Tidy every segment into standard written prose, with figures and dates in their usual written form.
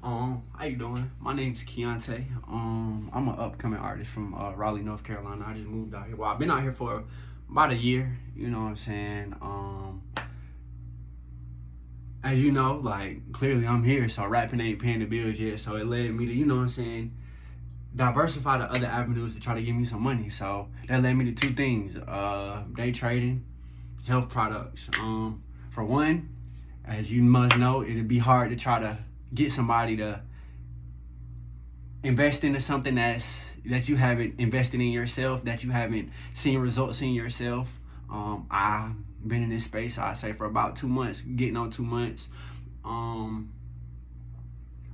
How you doing? My name's Keonte. I'm an upcoming artist from Raleigh, North Carolina. I just moved out here. Well, I've been out here for about a year. You know what I'm saying? As you know, like clearly I'm here, so rapping ain't paying the bills yet. So it led me to, you know what I'm saying, diversify the other avenues to try to give me some money. So that led me to two things: day trading, health products. For one, as you must know, it'd be hard to try to get somebody to invest into something that you haven't invested in yourself, that you haven't seen results in yourself. I've been in this space, I say, for about 2 months, getting on 2 months.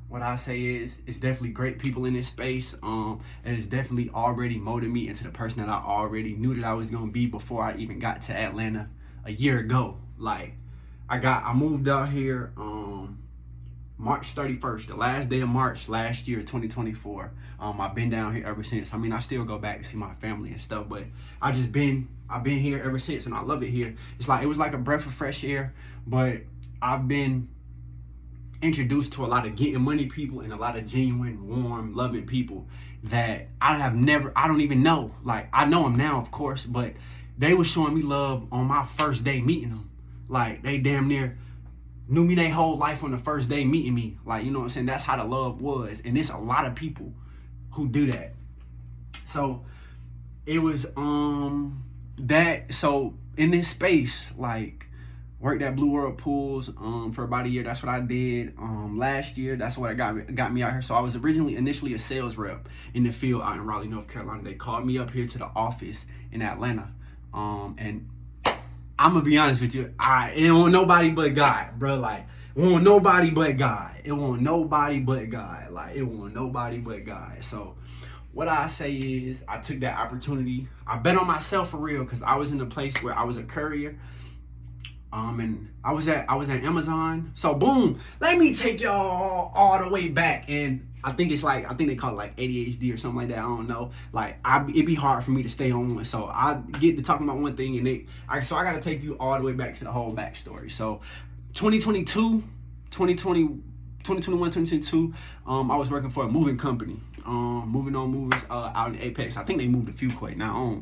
What I say is, it's definitely great people in this space. And it's definitely already molded me into the person that I already knew that I was gonna be before I even got to Atlanta a year ago. Like, I moved out here March 31st, the last day of March last year, 2024. I've been down here ever since. I mean, I still go back to see my family and stuff, but I've been here ever since, and I love it here. It was like a breath of fresh air, but I've been introduced to a lot of getting money people and a lot of genuine, warm, loving people that I don't even know. Like, I know them now, of course, but they were showing me love on my first day meeting them. Like, they damn near knew me their whole life on the first day meeting me. Like, you know what I'm saying? That's how the love was. And there's a lot of people who do that. So it was so in this space, like, worked at Blue World Pools for about a year. That's what I did. Last year, that's what got me out here. So I was initially a sales rep in the field out in Raleigh, North Carolina. They called me up here to the office in Atlanta. And I'm gonna be honest with you, it wasn't nobody but God, bro. Like, it wasn't nobody but God. It wasn't nobody but God. Like, it wasn't nobody but God. So what I say is, I took that opportunity. I bet on myself for real, because I was in a place where I was a courier. And I was at Amazon. So boom, let me take y'all all the way back. And I think they call it like ADHD or something like that. I don't know. Like, it'd be hard for me to stay on one. So I get to talking about one thing, and I got to take you all the way back to the whole backstory. So 2021, 2022, I was working for a moving company, moving on movers out in Apex. I think they moved a few quite now.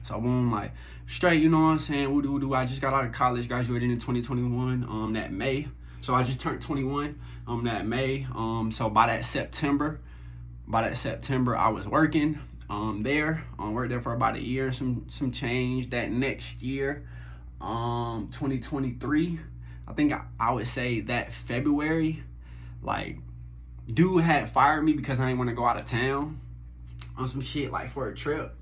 So boom, like, straight, you know what I'm saying? Woo-doo. I just got out of college, graduated in 2021, that May. So I just turned 21 that May. So by that September, I was working there. Worked there for about a year, some change. That next year, 2023, I think I would say that February, like, dude had fired me because I didn't want to go out of town on some shit, like, for a trip.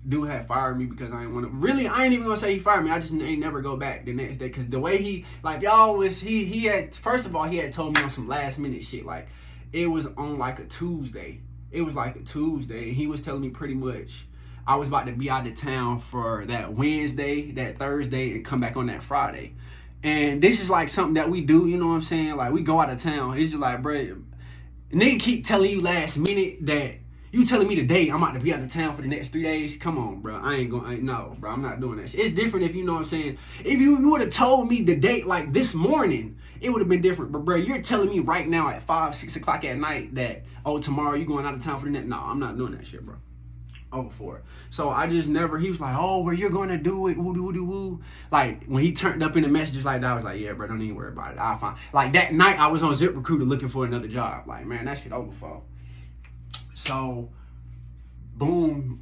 Dude had fired me because I ain't even gonna say he fired me. I just ain't never go back the next day, because the way he had, first of all, he had told me on some last minute shit. Like, it was on like a Tuesday. And he was telling me pretty much I was about to be out of town for that Wednesday, that Thursday, and come back on that Friday. And this is like something that we do, you know what I'm saying? Like, we go out of town. It's just like, bro, nigga keep telling you last minute that you telling me today I'm about to be out of town for the next 3 days. Come on, bro. No, bro. I'm not doing that shit. It's different if, you know what I'm saying, if you would have told me the date like this morning, it would have been different. But, bro, you're telling me right now at 5, 6 o'clock at night that, oh, tomorrow you going out of town for the next. No, I'm not doing that shit, bro. Over for it. So I just never, he was like, oh, well, you're going to do it. Woo. Like, when he turned up in the messages like that, I was like, yeah, bro, don't even worry about it. I'll find. Like, that night I was on ZipRecruiter looking for another job. Like, man, that shit over for. So, boom,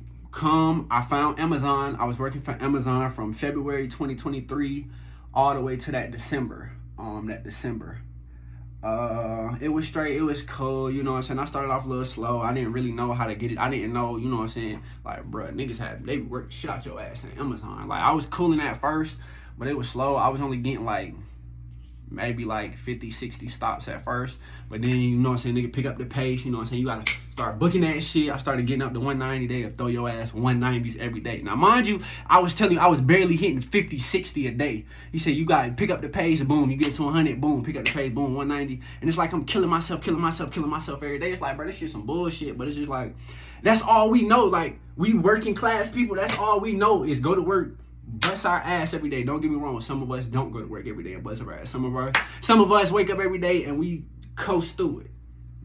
I found Amazon. I was working for Amazon from February 2023 all the way to that December. It was straight, it was cool, you know what I'm saying? I started off a little slow. I didn't really know how to get it. I didn't know, you know what I'm saying? Like, bruh, they worked shit out your ass on Amazon. Like, I was cooling at first, but it was slow. I was only getting like maybe like 50, 60 stops at first. But then, you know what I'm saying, nigga pick up the pace, you know what I'm saying? You gotta start booking that shit. I started getting up to 190 a day, throw your ass 190s every day. Now, mind you, I was telling you, I was barely hitting 50, 60 a day. He said, you gotta pick up the pace, boom, you get to 100, boom, pick up the pace, boom, 190. And it's like I'm killing myself every day. It's like, bro, this shit's some bullshit. But it's just like, that's all we know. Like, we working class people, that's all we know is go to work, bust our ass every day. Don't get me wrong, some of us don't go to work every day and bust our ass. Some of us wake up every day and we coast through it.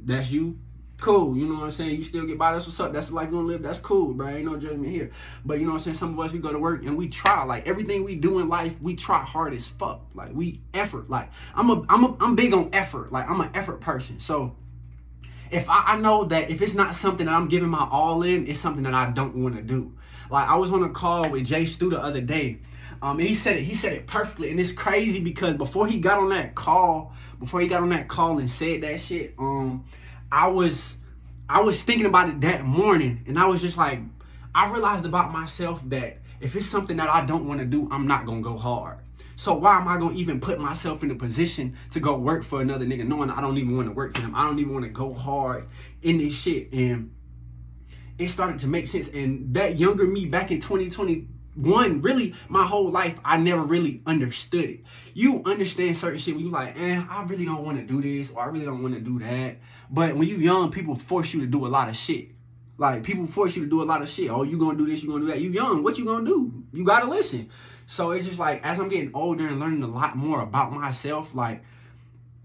That's you. Cool, you know what I'm saying? You still get by, that's what's up. That's the life you gonna live. That's cool, bro. Ain't no judgment here. But you know what I'm saying? Some of us, we go to work and we try. Like everything we do in life, we try hard as fuck. Like we effort. Like I'm big on effort. Like I'm an effort person. So if I know that if it's not something that I'm giving my all in, it's something that I don't want to do. Like I was on a call with Jay Stu the other day. And he said it perfectly. And it's crazy because before he got on that call and said that shit, I was thinking about it that morning, and I was just like, I realized about myself that if it's something that I don't want to do, I'm not gonna go hard. So why am I gonna even put myself in a position to go work for another nigga knowing I don't even want to work for him? I don't even want to go hard in this shit. And it started to make sense. And that younger me back in 2021, really my whole life, I never really understood it. You understand certain shit when you like, I really don't want to do this, or I really don't want to do that. But when you young, people force you to do a lot of shit. Like people force you to do a lot of shit. Oh, you gonna do this, you gonna do that. You young, what you gonna do? You gotta listen. So it's just like, as I'm getting older and learning a lot more about myself, like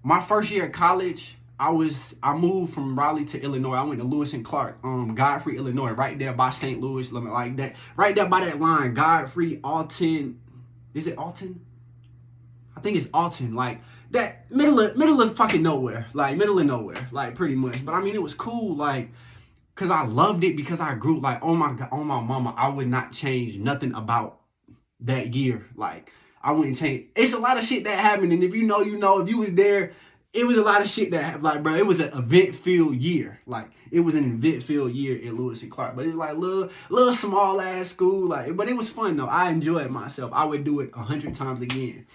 my first year of college, I moved from Raleigh to Illinois. I went to Lewis and Clark, Godfrey, Illinois, right there by St. Louis, like that, right there by that line, Godfrey, Alton. Is it Alton? I think it's Alton, like that middle of fucking nowhere, like middle of nowhere, like pretty much. But I mean, it was cool, like, cause I loved it, because I grew, like, oh my God, oh my mama, I would not change nothing about that year. Like, I wouldn't change. It's a lot of shit that happened, and if you know, you know. If you was there, it was a lot of shit that, like, bro, it was an event-filled year. Like, it was an event-filled year at Lewis and Clark. But it was like little small-ass school, like, but it was fun, though. I enjoyed myself. I would do it 100 times again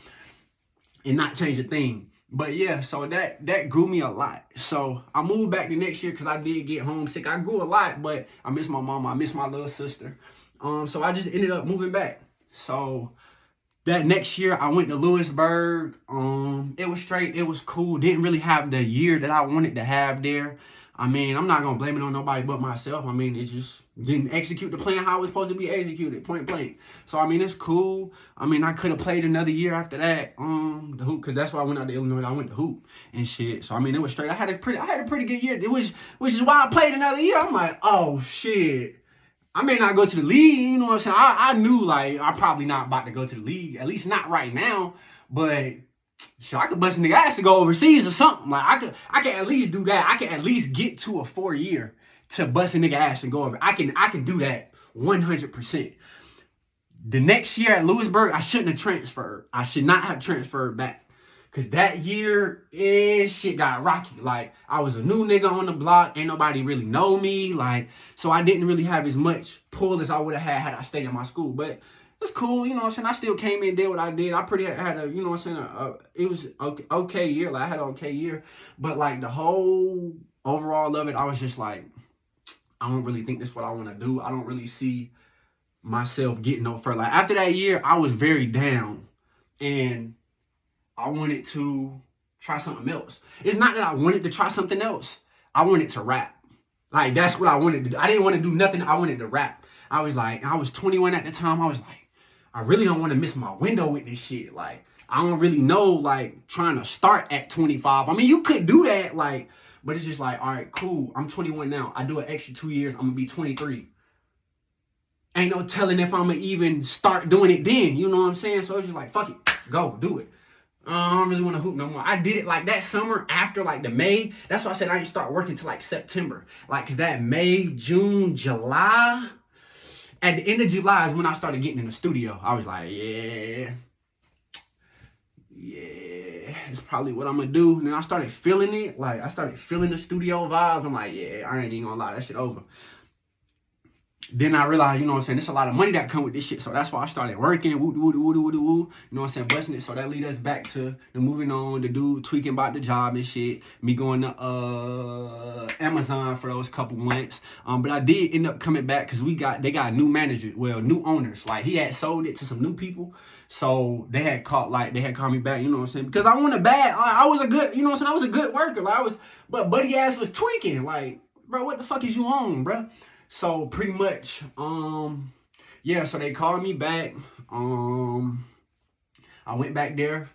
and not change a thing. But yeah, so that grew me a lot. So I moved back the next year because I did get homesick. I grew a lot, but I miss my mama. I miss my little sister. So I just ended up moving back. So that next year I went to Lewisburg. It was straight. It was cool. Didn't really have the year that I wanted to have there. I mean, I'm not gonna blame it on nobody but myself. I mean, it just didn't execute the plan how it was supposed to be executed, point blank. So I mean, it's cool. I mean, I could have played another year after that, the hoop, because that's why I went out to Illinois. I went to hoop and shit. So I mean, it was straight. I had a pretty good year. Which is why I played another year. I'm like, oh shit, I may not go to the league. You know what I'm saying? I knew, like, I'm probably not about to go to the league, at least not right now. But sure, I could bust a nigga ass to go overseas or something. Like I can at least do that. I can at least get to a 4-year to bust a nigga ass and go over. I can do that 100%. The next year at Lewisburg, I shouldn't have transferred. I should not have transferred back. Cause that year, shit got rocky. Like, I was a new nigga on the block. Ain't nobody really know me. Like, so I didn't really have as much pull as I would have had I stayed in my school. But it's cool, you know what I'm saying? I still came in and did what I did. I pretty had a, you know what I'm saying, it was okay year. Like, I had an okay year. But, like, the whole overall of it, I was just like, I don't really think this is what I want to do. I don't really see myself getting no further. Like, after that year, I was very down. And I wanted to try something else. It's not that I wanted to try something else. I wanted to rap. Like, that's what I wanted to do. I didn't want to do nothing. I wanted to rap. I was like, I was 21 at the time. I was like, I really don't want to miss my window with this shit. Like, I don't really know, like, trying to start at 25. I mean, you could do that, like, but it's just like, all right, cool. I'm 21 now. I do an extra 2 years. I'm going to be 23. Ain't no telling if I'm going to even start doing it then. You know what I'm saying? So it's just like, fuck it. Go, do it. I don't really want to hoop no more. I did it like that summer after like the May. That's why I said I didn't start working till like September. Like, cause that May, June, July. At the end of July is when I started getting in the studio. I was like, yeah, it's probably what I'm gonna do. And then I started feeling it. Like, I started feeling the studio vibes. I'm like, yeah, I ain't even gonna lie, that shit over. Then I realized, you know what I'm saying, there's a lot of money that come with this shit. So that's why I started working, woo, you know what I'm saying, busting it. So that lead us back to the moving on, the dude tweaking about the job and shit. Me going to Amazon for those couple months. But I did end up coming back because they got new managers, new owners. Like, he had sold it to some new people. So they had called me back, you know what I'm saying? Because I want a bad, I was a good, you know what I'm saying, I was a good worker. Like, but buddy ass was tweaking. Like, bro, what the fuck is you on, bro? So pretty much, yeah, so they called me back. I went back there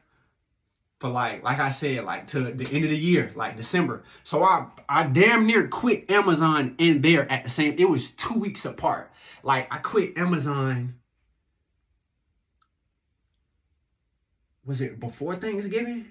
for like I said, like to the end of the year, like December. So I damn near quit Amazon and there at the same. It was 2 weeks apart. Like I quit Amazon. Was it before Thanksgiving?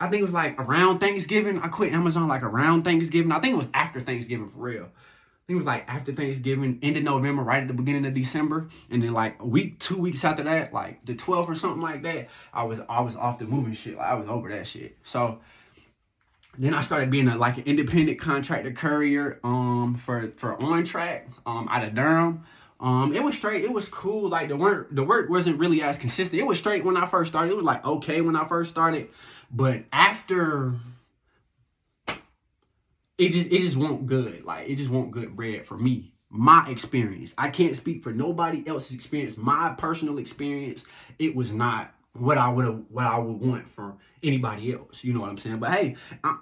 I think it was like around Thanksgiving. I quit Amazon like around Thanksgiving. I think it was after Thanksgiving for real. I think it was like after Thanksgiving, end of November, right at the beginning of December, and then like a week, 2 weeks after that, like the 12th or something like that, I was off the moving shit. Like I was over that shit. So then I started being like an independent contractor courier for On Track out of Durham. It was straight. It was cool. Like the work wasn't really as consistent. It was straight when I first started. It was like okay when I first started, but after it just won't good. Like it just won't good bread for me. My experience. I can't speak for nobody else's experience. My personal experience, it was not what I would want for anybody else. You know what I'm saying? But hey,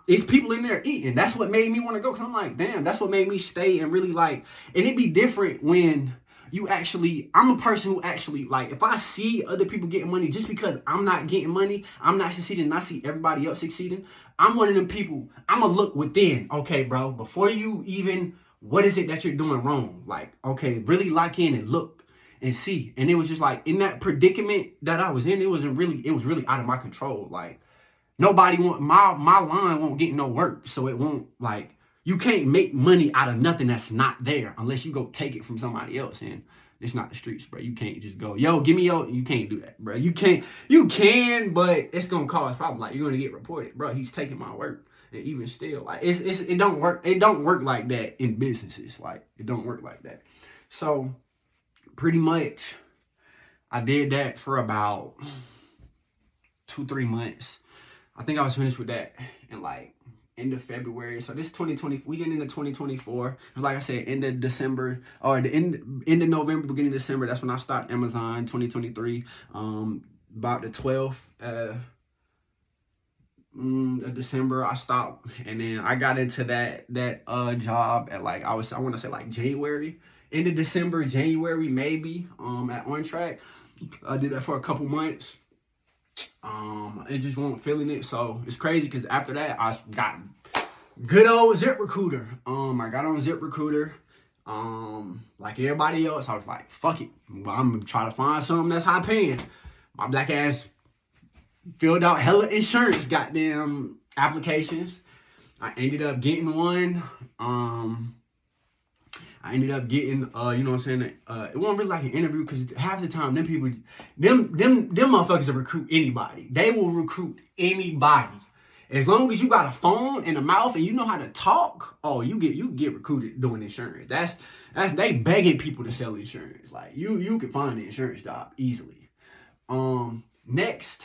it's people in there eating. That's what made me want to go. Cause I'm like, damn, that's what made me stay and really like. And it'd be different when you actually, I'm a person who actually, like, if I see other people getting money just because I'm not getting money, I'm not succeeding, and I see everybody else succeeding, I'm one of them people, I'm going to look within. Okay, bro, before you even, what is it that you're doing wrong? Like, okay, really lock in and look and see. And it was just like, in that predicament that I was in, it was really out of my control. Like, nobody my line won't get no work. So it won't, like, you can't make money out of nothing that's not there unless you go take it from somebody else. And it's not the streets, bro. You can't just go, yo, give me your, you can't do that, bro. You can, but it's going to cause problems. Like, you're going to get reported, bro. He's taking my work. And even still, like, it don't work. It don't work like that in businesses. Like, it don't work like that. So pretty much I did that for about 2-3 months. I think I was finished with that in like end of February. So this 2020, we getting into 2024. Like I said, end of December or the end of November, beginning of December. That's when I started Amazon 2023. About the 12th of December, I stopped, and then I got into that job at like I want to say like January, end of December, January maybe. At On Track, I did that for a couple months. It just wasn't feeling it, so it's crazy because after that I got good old ZipRecruiter. I got on ZipRecruiter. Like everybody else, I was like, fuck it, I'm gonna try to find something that's high paying. My black ass filled out hella insurance goddamn applications. I ended up getting one. I ended up getting, you know what I'm saying? It wasn't really like an interview because half the time, them people, them motherfuckers will recruit anybody. They will recruit anybody. As long as you got a phone and a mouth and you know how to talk, oh, you get recruited doing insurance. That's they begging people to sell insurance. Like you can find an insurance job easily. Next.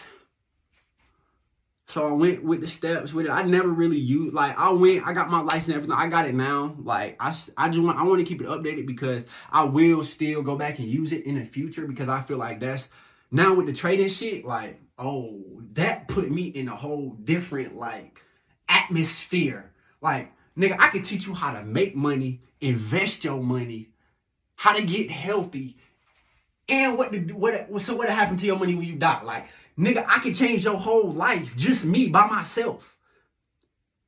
So I went with the steps with it. I never really used, like, I got my license and everything. I got it now. Like, I want to keep it updated because I will still go back and use it in the future because I feel like that's, now with the trading shit, like, oh, that put me in a whole different, like, atmosphere. Like, nigga, I can teach you how to make money, invest your money, how to get healthy, and what happened to your money when you die. Like, nigga, I can change your whole life. Just me by myself.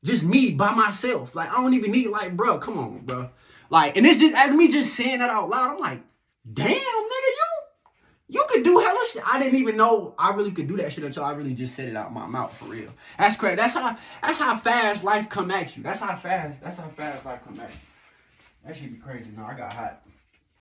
Just me by myself. Like, I don't even need, like, bro, come on, bro. Like, and it's just, as me just saying that out loud, I'm like, damn, nigga, you could do hella shit. I didn't even know I really could do that shit until I really just said it out my mouth, for real. That's crazy. That's how fast life come at you. That's how fast life come at you. That should be crazy. No, I got hot.